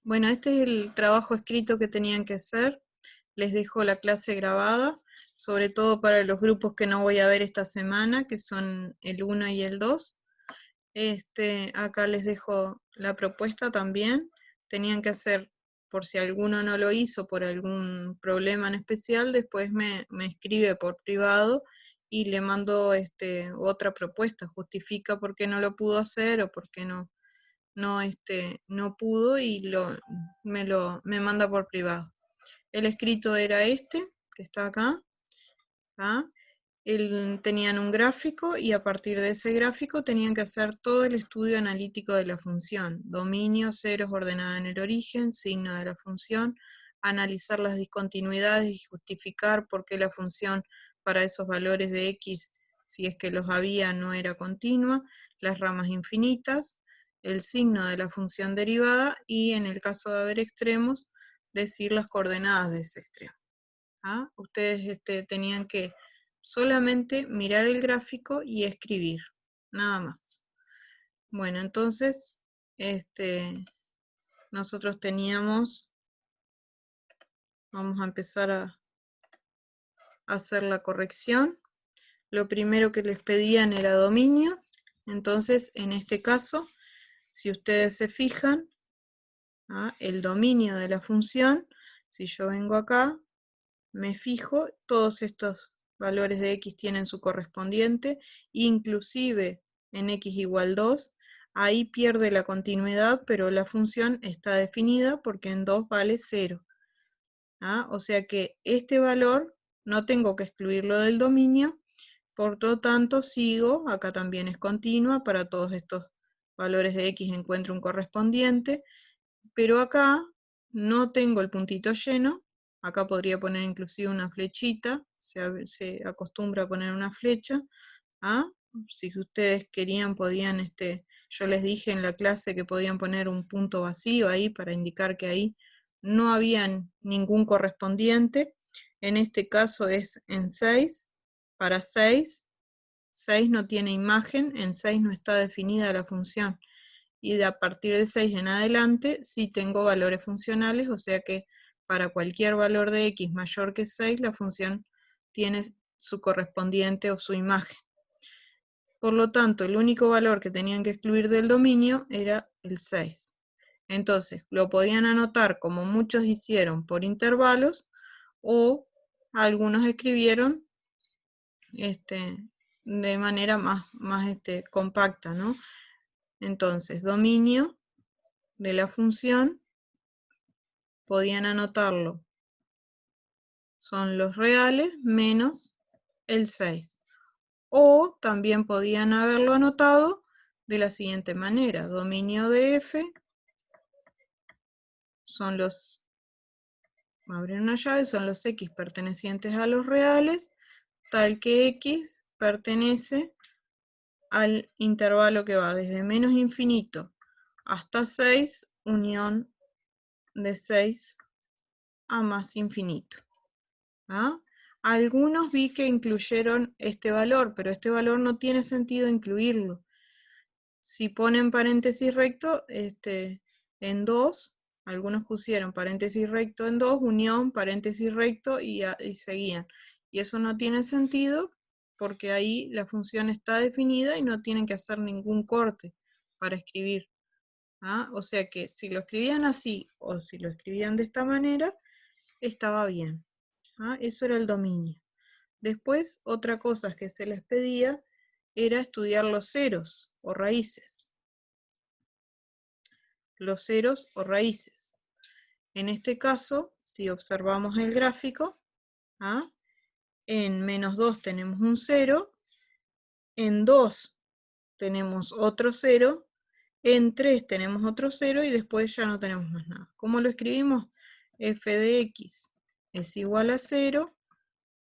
Bueno, este es el trabajo escrito que tenían que hacer. Les dejo la clase grabada, sobre todo para los grupos que no voy a ver esta semana, que son el 1 y el 2. Acá les dejo la propuesta también. Tenían que hacer, por si alguno no lo hizo por algún problema en especial, después me escribe por privado y le mando otra propuesta, justifica por qué no lo pudo hacer o por qué no pudo y me manda por privado. El escrito era que está acá. ¿Ah? Tenían un gráfico y a partir de ese gráfico tenían que hacer todo el estudio analítico de la función, dominio, ceros ordenada en el origen, signo de la función, analizar las discontinuidades y justificar por qué la función para esos valores de x, si es que los había, no era continua, las ramas infinitas, el signo de la función derivada y en el caso de haber extremos, decir las coordenadas de ese extremo. ¿Ah? Ustedes tenían que solamente mirar el gráfico y escribir, nada más. Bueno, entonces, nosotros teníamos, vamos a empezar a hacer la corrección. Lo primero que les pedían era dominio, entonces en este caso, si ustedes se fijan, el dominio de la función, si yo vengo acá, me fijo, todos estos valores de x tienen su correspondiente, inclusive en x igual 2, ahí pierde la continuidad, pero la función está definida porque en 2 vale 0. O sea que este valor no tengo que excluirlo del dominio, por lo tanto sigo, acá también es continua, para todos estos valores de x encuentro un correspondiente, pero acá no tengo el puntito lleno, acá podría poner inclusive una flechita, se acostumbra a poner una flecha, si ustedes querían podían, yo les dije en la clase que podían poner un punto vacío ahí para indicar que ahí no había ningún correspondiente, en este caso es en 6, para 6 no tiene imagen, en 6 no está definida la función, y de a partir de 6 en adelante sí tengo valores funcionales, o sea que para cualquier valor de x mayor que 6, la función tiene su correspondiente o su imagen. Por lo tanto, el único valor que tenían que excluir del dominio era el 6. Entonces, lo podían anotar como muchos hicieron por intervalos, o algunos escribieron de manera más compacta, ¿no? Entonces, dominio de la función, podían anotarlo, son los reales menos el 6. O también podían haberlo anotado de la siguiente manera, dominio de f son los, abren una llave, son los x pertenecientes a los reales, tal que x pertenece al intervalo que va desde menos infinito hasta 6, unión de 6 a más infinito. Algunos vi que incluyeron este valor, pero este valor no tiene sentido incluirlo. Si ponen paréntesis recto, en 2, algunos pusieron paréntesis recto en 2, unión, paréntesis recto y seguían. Y eso no tiene sentido porque ahí la función está definida y no tienen que hacer ningún corte para escribir. O sea que si lo escribían así o si lo escribían de esta manera, estaba bien. Eso era el dominio. Después, otra cosa que se les pedía era estudiar los ceros o raíces. Los ceros o raíces. En este caso, si observamos el gráfico, en menos 2 tenemos un 0, en 2 tenemos otro 0, en 3 tenemos otro 0 y después ya no tenemos más nada. ¿Cómo lo escribimos? F de x es igual a 0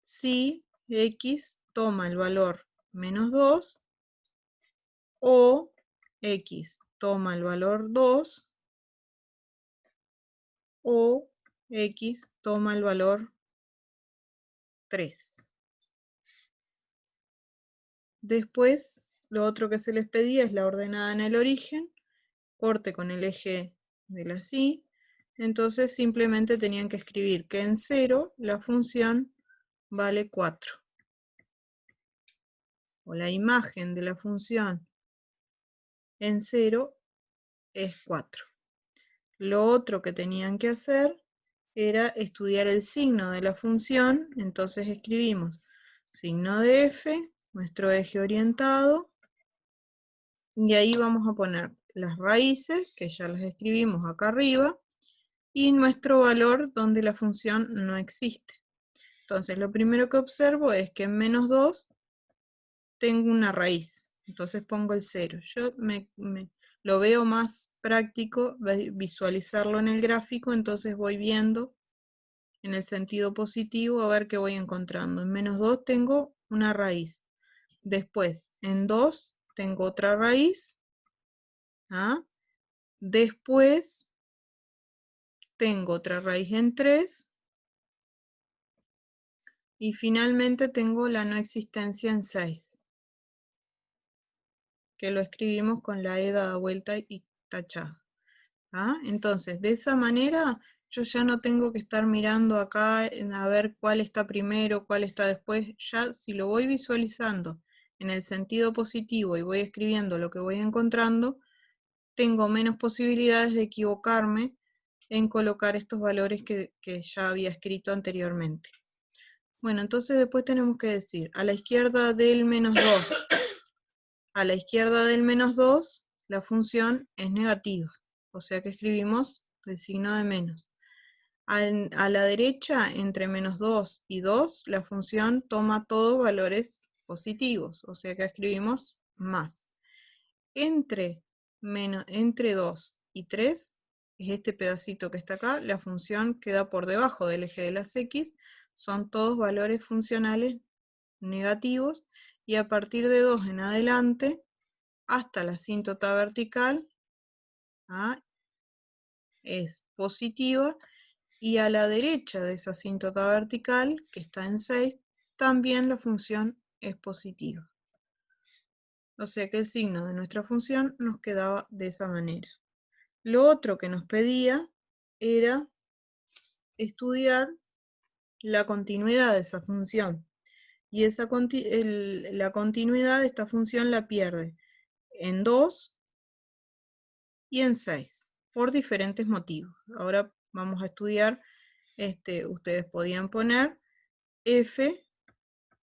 si x toma el valor menos 2 o x toma el valor 2 o x toma el valor 3. Después, lo otro que se les pedía es la ordenada en el origen, corte con el eje de la Y, entonces simplemente tenían que escribir que en 0 la función vale 4. O la imagen de la función en 0 es 4. Lo otro que tenían que hacer era estudiar el signo de la función, entonces escribimos signo de f, nuestro eje orientado, y ahí vamos a poner las raíces, que ya las escribimos acá arriba, y nuestro valor donde la función no existe. Entonces lo primero que observo es que en menos 2 tengo una raíz, entonces pongo el 0. Yo lo veo más práctico visualizarlo en el gráfico, entonces voy viendo en el sentido positivo a ver qué voy encontrando. En menos 2 tengo una raíz. Después, en 2 tengo otra raíz. ¿Ah? Después tengo otra raíz en 3. Y finalmente tengo la no existencia en 6. Que lo escribimos con la E dada vuelta y tachada. ¿Ah? Entonces, de esa manera, yo ya no tengo que estar mirando acá a ver cuál está primero, cuál está después. Ya si lo voy visualizando en el sentido positivo y voy escribiendo lo que voy encontrando, tengo menos posibilidades de equivocarme en colocar estos valores que ya había escrito anteriormente. Bueno, entonces después tenemos que decir, a la izquierda del menos 2, a la izquierda del menos 2, la función es negativa. O sea que escribimos el signo de menos. A la derecha, entre menos 2 y 2, la función toma todos valores positivos. O sea que escribimos más. Entre 2 y 3, es este pedacito que está acá, la función queda por debajo del eje de las X. Son todos valores funcionales negativos. Y a partir de 2 en adelante, hasta la asíntota vertical, ¿ah? Es positiva, y a la derecha de esa asíntota vertical, que está en 6, también la función es positiva. O sea que el signo de nuestra función nos quedaba de esa manera. Lo otro que nos pedía era estudiar la continuidad de esa función. Y la continuidad de esta función la pierde en 2 y en 6, por diferentes motivos. Ahora vamos a estudiar, ustedes podían poner f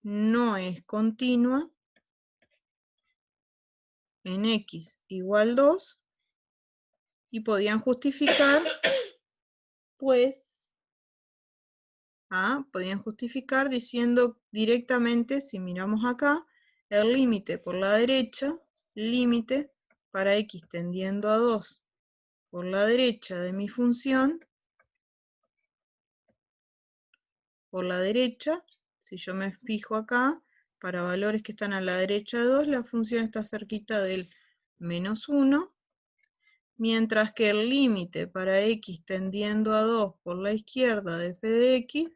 no es continua en x igual 2, y podían justificar, pues, podían justificar diciendo directamente, si miramos acá, el límite por la derecha, límite para x tendiendo a 2 por la derecha de mi función, por la derecha, si yo me fijo acá, para valores que están a la derecha de 2, la función está cerquita del menos 1, mientras que el límite para x tendiendo a 2 por la izquierda de f de x,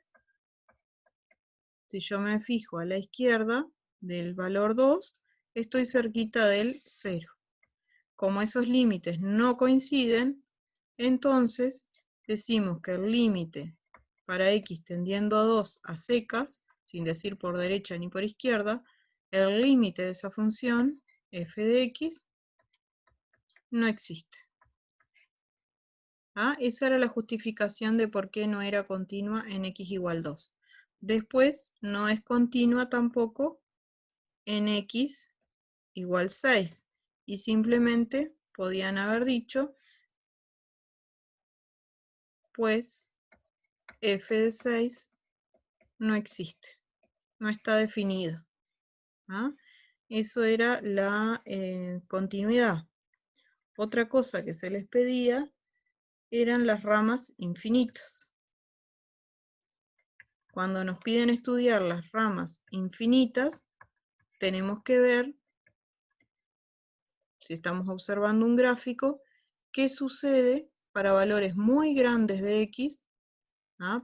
si yo me fijo a la izquierda del valor 2, estoy cerquita del 0. Como esos límites no coinciden, entonces decimos que el límite para x tendiendo a 2 a secas, sin decir por derecha ni por izquierda, el límite de esa función, f de x, no existe. Esa era la justificación de por qué no era continua en x igual 2. Después no es continua tampoco en x igual 6. Y simplemente podían haber dicho, pues f de 6 no existe, no está definido. Eso era la continuidad. Otra cosa que se les pedía eran las ramas infinitas. Cuando nos piden estudiar las ramas infinitas, tenemos que ver, si estamos observando un gráfico, qué sucede para valores muy grandes de x,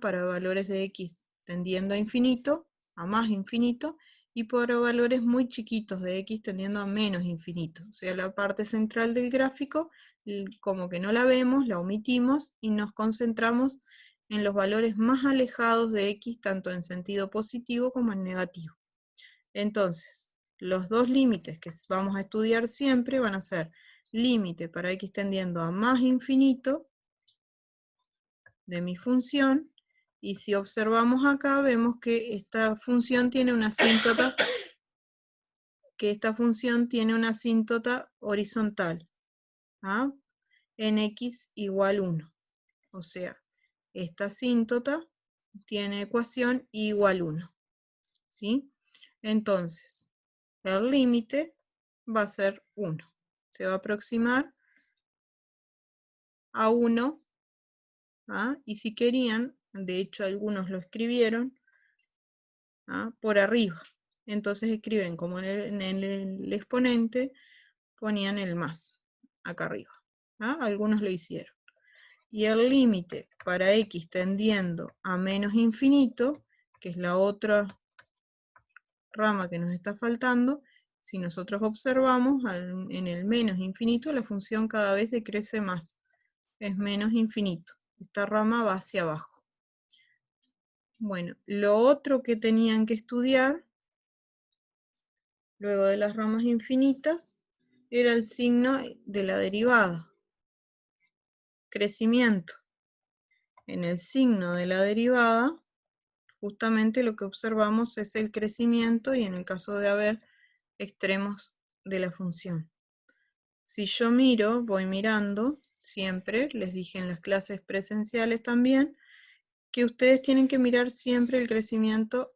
para valores de x tendiendo a infinito, a más infinito, y para valores muy chiquitos de x tendiendo a menos infinito. O sea, la parte central del gráfico como que no la vemos, la omitimos y nos concentramos en los valores más alejados de x, tanto en sentido positivo como en negativo. Entonces, los dos límites que vamos a estudiar siempre van a ser límite para x tendiendo a más infinito de mi función, y si observamos acá vemos que esta función tiene una asíntota, horizontal, ¿ah? En x igual 1. O sea, esta asíntota tiene ecuación igual 1. ¿Sí? Entonces, el límite va a ser 1. Se va a aproximar a 1. ¿Ah? Y si querían, de hecho algunos lo escribieron, ¿ah? Por arriba. Entonces escriben como en el exponente, ponían el más acá arriba. ¿Ah? Algunos lo hicieron. Y el límite para x tendiendo a menos infinito, que es la otra rama que nos está faltando, si nosotros observamos en el menos infinito, la función cada vez decrece más. Es menos infinito. Esta rama va hacia abajo. Bueno, lo otro que tenían que estudiar, luego de las ramas infinitas, era el signo de la derivada. Crecimiento. En el signo de la derivada, justamente lo que observamos es el crecimiento y en el caso de haber extremos de la función. Si yo miro, voy mirando, siempre, les dije en las clases presenciales también, que ustedes tienen que mirar siempre el crecimiento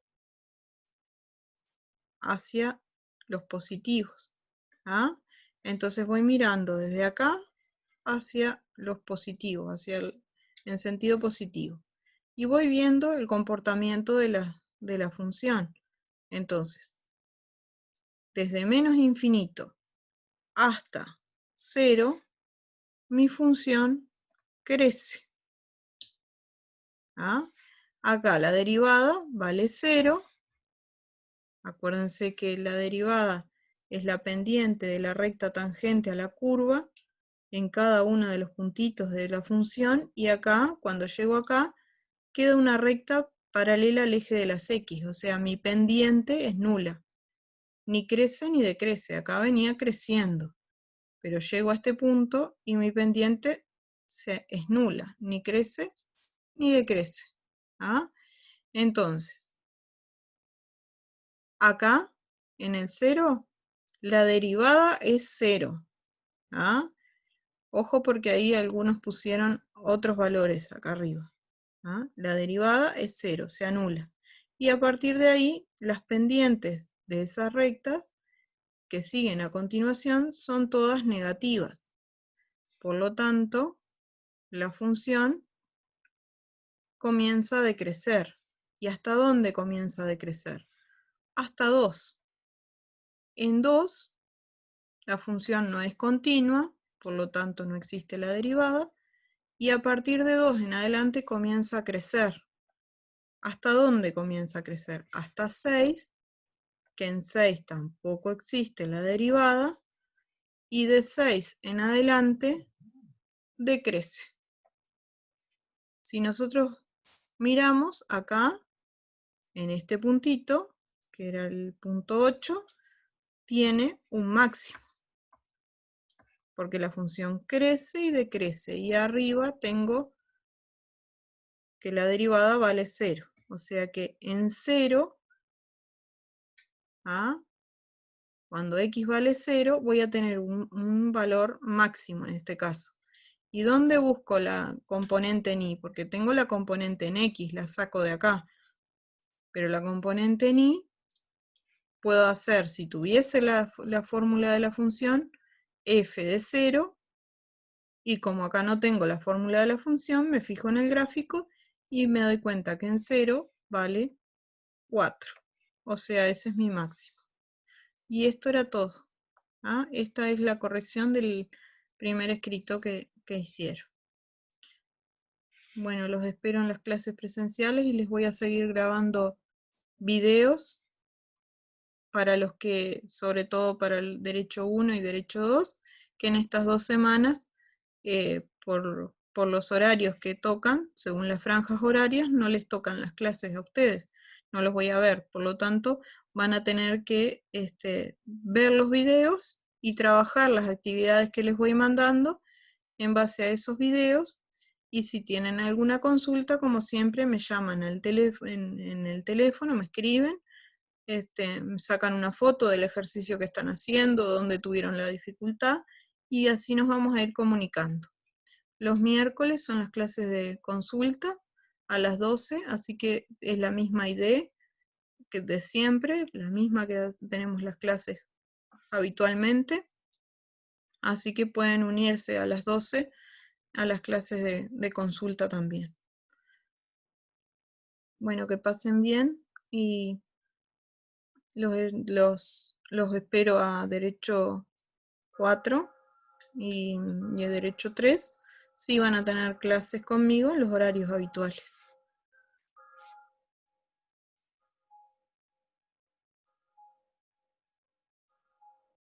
hacia los positivos. ¿Ah? Entonces voy mirando desde acá hacia los positivos, en sentido positivo. Y voy viendo el comportamiento de la función. Entonces, desde menos infinito hasta 0, mi función crece. ¿Ah? Acá la derivada vale 0. Acuérdense que la derivada es la pendiente de la recta tangente a la curva en cada uno de los puntitos de la función, y acá, cuando llego acá, queda una recta paralela al eje de las x, o sea, mi pendiente es nula. Ni crece ni decrece, acá venía creciendo, pero llego a este punto y mi pendiente es nula, ni crece ni decrece. ¿Ah? Entonces, acá, en el 0, la derivada es 0. ¿Ah? Ojo porque ahí algunos pusieron otros valores acá arriba. ¿Ah? La derivada es 0, se anula. Y a partir de ahí, las pendientes de esas rectas que siguen a continuación son todas negativas. Por lo tanto, la función comienza a decrecer. ¿Y hasta dónde comienza a decrecer? Hasta 2. En 2, la función no es continua, por lo tanto no existe la derivada, y a partir de 2 en adelante comienza a crecer. ¿Hasta dónde comienza a crecer? Hasta 6, que en 6 tampoco existe la derivada, y de 6 en adelante decrece. Si nosotros miramos acá, en este puntito, que era el punto 8, tiene un máximo, porque la función crece y decrece, y arriba tengo que la derivada vale 0, o sea que en 0, ¿ah? Cuando x vale 0, voy a tener un valor máximo en este caso. ¿Y dónde busco la componente en y? Porque tengo la componente en x, la saco de acá. Pero la componente en y puedo hacer, si tuviese la fórmula de la función, f de 0, y como acá no tengo la fórmula de la función, me fijo en el gráfico y me doy cuenta que en 0 vale 4. O sea, ese es mi máximo. Y esto era todo. ¿Ah? Esta es la corrección del primer escrito que hicieron. Bueno, los espero en las clases presenciales y les voy a seguir grabando videos para los que, sobre todo para el derecho 1 y derecho 2, que en estas 2 semanas por los horarios que tocan, según las franjas horarias, no les tocan las clases a ustedes, no los voy a ver, por lo tanto van a tener que ver los videos y trabajar las actividades que les voy mandando en base a esos videos, y si tienen alguna consulta, como siempre, me llaman en el teléfono, me escriben, me sacan una foto del ejercicio que están haciendo, dónde tuvieron la dificultad, y así nos vamos a ir comunicando. Los miércoles son las clases de consulta a las 12, así que es la misma idea que de siempre, la misma que tenemos las clases habitualmente, así que pueden unirse a las 12 a las clases de consulta también. Bueno, que pasen bien y los espero a Derecho 4 y a Derecho 3, sí van a tener clases conmigo en los horarios habituales.